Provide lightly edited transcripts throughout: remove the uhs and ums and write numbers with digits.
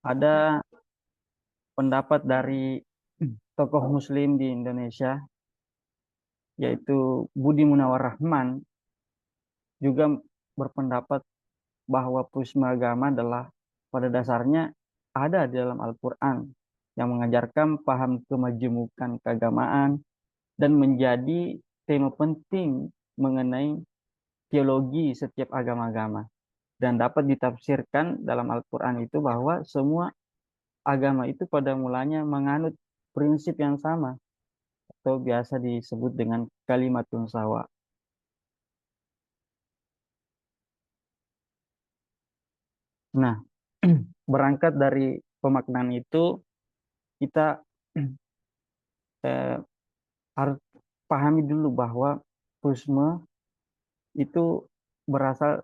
Ada pendapat dari tokoh Muslim di Indonesia, yaitu Budi Munawar Rahman, juga berpendapat bahwa pluralisme agama adalah pada dasarnya ada di dalam Al-Quran yang mengajarkan paham kemajemukan keagamaan dan menjadi tema penting mengenai teologi setiap agama-agama. Dan dapat ditafsirkan dalam Al-Quran itu bahwa semua agama itu pada mulanya menganut prinsip yang sama atau biasa disebut dengan kalimatun sawa. Nah, berangkat dari pemaknaan itu kita eh, harus pahami dulu bahwa Buddhisme itu berasal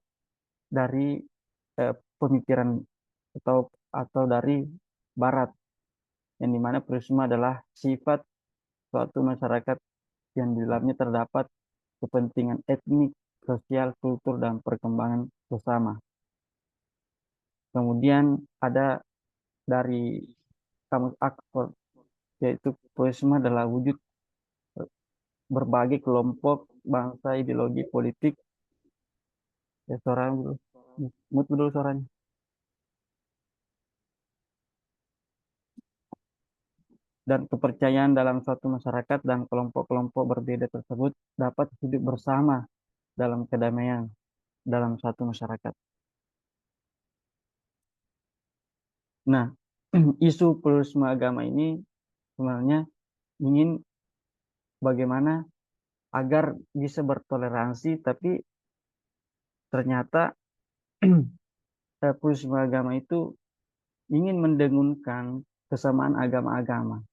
dari pemikiran atau dari Barat, yang dimana Buddhisme adalah sifat suatu masyarakat yang di dalamnya terdapat kepentingan etnik, sosial, kultur, dan perkembangan bersama. Kemudian ada dari Kamus Oxford, yaitu Buddhisme adalah wujud berbagai kelompok bangsa ideologi politik. Ya, suara dulu, mute dulu suaranya. Dan kepercayaan dalam suatu masyarakat dan kelompok-kelompok berbeda tersebut dapat hidup bersama dalam kedamaian dalam suatu masyarakat. Nah, isu pluralisme agama ini sebenarnya ingin bagaimana agar bisa bertoleransi, tapi ternyata pluralisme agama itu ingin mendengungkan kesamaan agama-agama.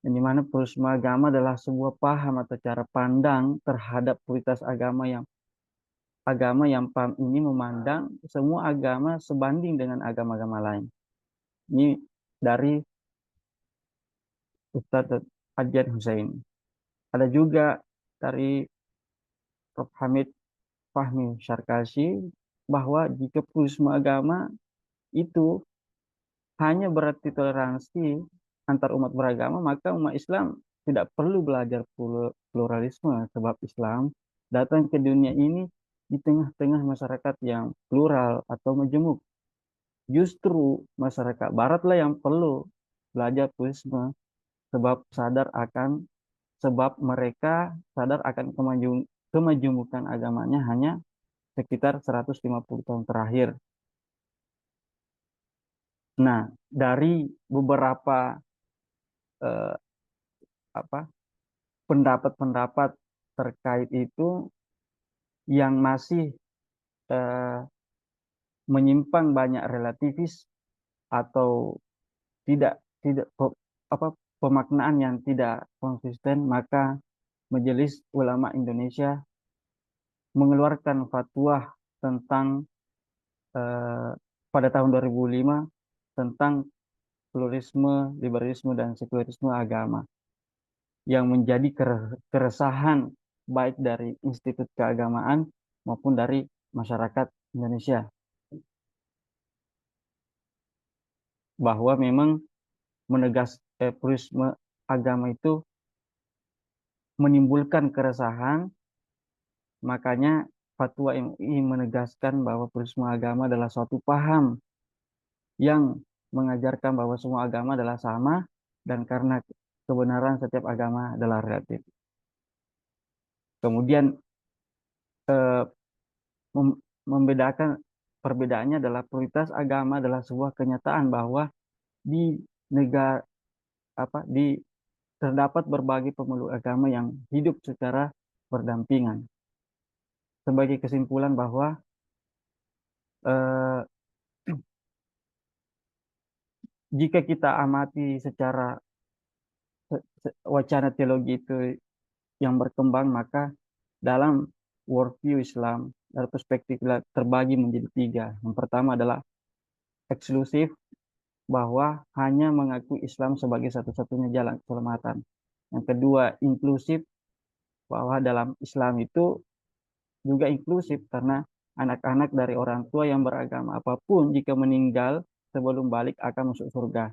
Yang dimana pluralisme agama adalah sebuah paham atau cara pandang terhadap pluralitas agama yang paham ini memandang semua agama sebanding dengan agama-agama lain. Ini dari Ustadz Ajat Hussein. Ada juga dari Prof. Hamid Fahmi Syarkasi bahwa jika pluralisme agama itu hanya berarti toleransi antar umat beragama, maka umat Islam tidak perlu belajar pluralisme, sebab Islam datang ke dunia ini di tengah-tengah masyarakat yang plural atau majemuk. Justru masyarakat Baratlah yang perlu belajar pluralisme, sebab mereka sadar akan kemajemukan agamanya hanya sekitar 150 tahun terakhir. Nah, dari beberapa eh, apa pendapat-pendapat terkait itu yang masih eh, menyimpang banyak relativis atau tidak tidak apa pemaknaan yang tidak konsisten, maka Majelis Ulama Indonesia mengeluarkan fatwa tentang eh, pada tahun 2005 tentang pluralisme, liberalisme, dan sekularisme agama yang menjadi keresahan baik dari institut keagamaan maupun dari masyarakat Indonesia, bahwa memang pluralisme agama itu menimbulkan keresahan. Makanya fatwa MUI menegaskan bahwa pluralisme agama adalah suatu paham yang mengajarkan bahwa semua agama adalah sama, dan karena kebenaran setiap agama adalah relatif. Kemudian eh, membedakan perbedaannya adalah prioritas agama adalah sebuah kenyataan bahwa di negara di terdapat berbagai pemeluk agama yang hidup secara berdampingan. Sebagai kesimpulan bahwa eh, jika kita amati secara wacana teologi itu yang berkembang, maka dalam worldview Islam dari perspektif terbagi menjadi tiga. Yang pertama adalah eksklusif, bahwa hanya mengakui Islam sebagai satu-satunya jalan keselamatan. Yang kedua, inklusif, bahwa dalam Islam itu juga inklusif karena anak-anak dari orang tua yang beragama apapun jika meninggal sebelum balik akan masuk surga.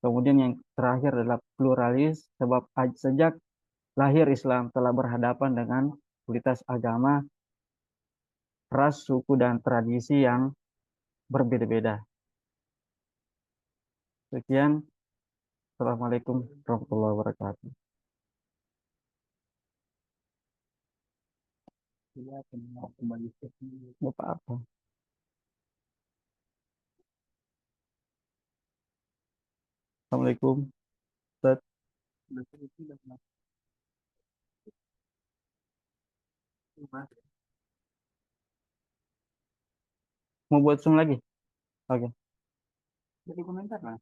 Kemudian yang terakhir adalah pluralis, sebab sejak lahir Islam telah berhadapan dengan kualitas agama, ras, suku, dan tradisi yang berbeda-beda. Sekian, Assalamualaikum warahmatullahi wabarakatuh. Bapak apa? Assalamualaikum. Ustaz. Mau buat Zoom lagi? Oke. Jadi komentar lah.